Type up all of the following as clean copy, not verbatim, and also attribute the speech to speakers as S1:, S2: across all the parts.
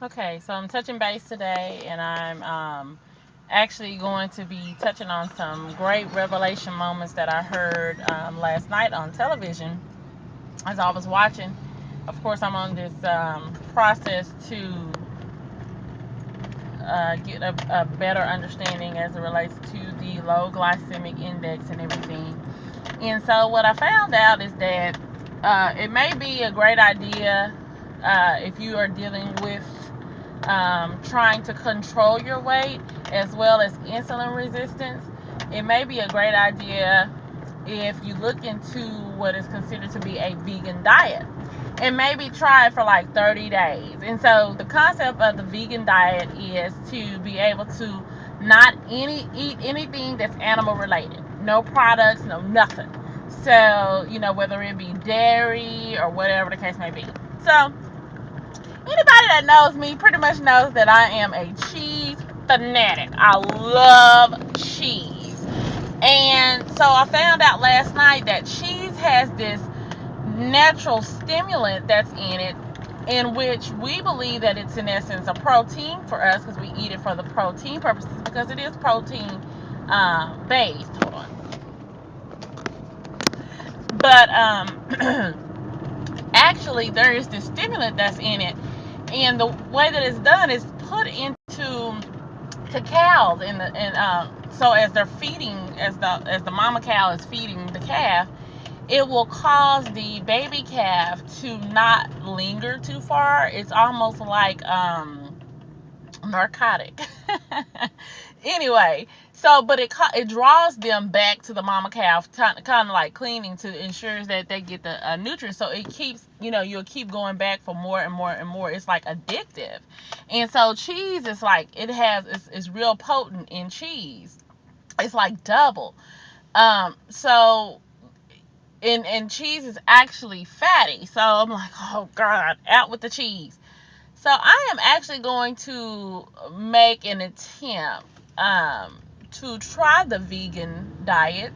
S1: Okay, so I'm touching base today, and I'm actually going to be touching on some great revelation moments that I heard last night on television as I was watching. Of course, I'm on this process to get a better understanding as it relates to the low glycemic index and everything. And so, what I found out is that it may be a great idea if you are dealing with trying to control your weight as well as insulin resistance. It may be a great idea if you look into what is considered to be a vegan diet and maybe try it for like 30 days. And so the concept of the vegan diet is to be able to not eat anything that's animal related. No products, no nothing. So, whether it be dairy or whatever the case may be. So, anybody that knows me pretty much knows that I am a cheese fanatic. I love cheese. And so I found out last night that cheese has this natural stimulant that's in it, in which we believe that it's in essence a protein for us because we eat it for the protein purposes because it is protein based. Hold on. But actually, there is this stimulant that's in it, and the way that it's done is put into to cows and so as they're feeding, as the mama cow is feeding the calf, it will cause the baby calf to not linger too far. It's almost like narcotic. Anyway, so but it draws them back to the mama calf, kind of like cleaning to ensure that they get the nutrients. So it keeps, you'll keep going back for more and more and more. It's like addictive. And so cheese is like it's real potent in cheese. It's like double. So and cheese is actually fatty. So I'm like, oh God, out with the cheese. So I am actually going to make an attempt to try the vegan diet.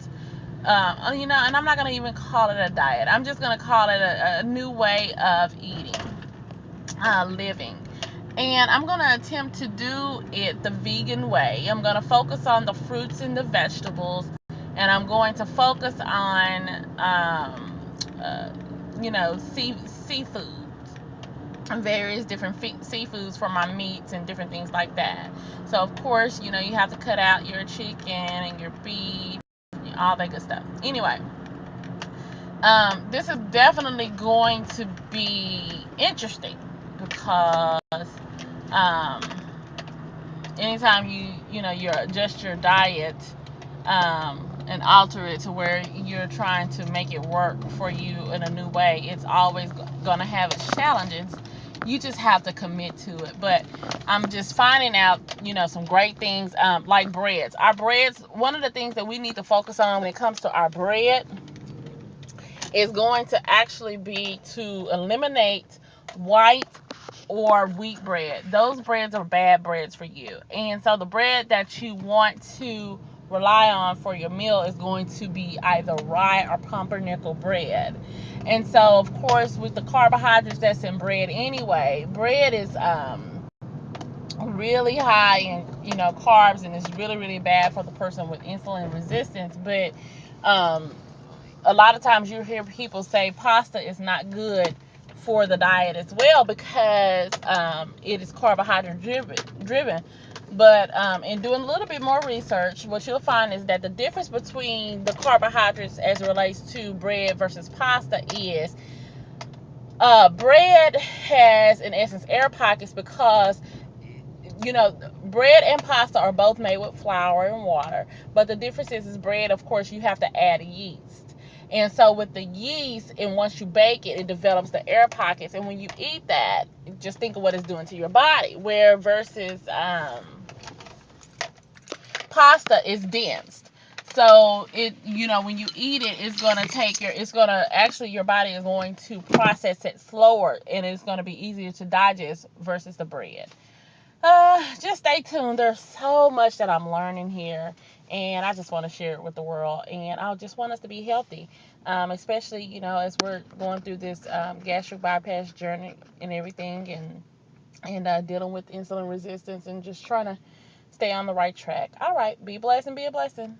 S1: And I'm not going to even call it a diet. I'm just going to call it a new way of eating, living. And I'm going to attempt to do it the vegan way. I'm going to focus on the fruits and the vegetables. And I'm going to focus on, seafood, various different seafoods for my meats and different things like that. So of course, you have to cut out your chicken and your beef, all that good stuff. Anyway, this is definitely going to be interesting because um, anytime you adjust your diet and alter it to where you're trying to make it work for you in a new way, it's always going to have its challenges. You just have to commit to it. But I'm just finding out, some great things, like breads. Our breads, one of the things that we need to focus on when it comes to our bread is going to actually be to eliminate white or wheat bread. Those breads are bad breads for you. And so the bread that you want to rely on for your meal is going to be either rye or pumpernickel bread. And so of course with the carbohydrates that's in bread anyway, bread is really high in carbs, and it's really really bad for the person with insulin resistance. But um a lot of times you hear people say pasta is not good for the diet as well because it is carbohydrate driven. But in doing a little bit more research, what you'll find is that the difference between the carbohydrates as it relates to bread versus pasta is bread has in essence air pockets because bread and pasta are both made with flour and water, but the difference is bread, of course, you have to add yeast. And so with the yeast, and once you bake it, it develops the air pockets. And when you eat that, just think of what it's doing to your body. Where versus pasta is dense. So when you eat it, your body is going to process it slower, and it's going to be easier to digest versus the bread. Just stay tuned. There's so much that I'm learning here, and I just want to share it with the world. And I just want us to be healthy, especially as we're going through this gastric bypass journey and everything. And and dealing with insulin resistance and just trying to stay on the right track. All right, be blessed and be a blessing.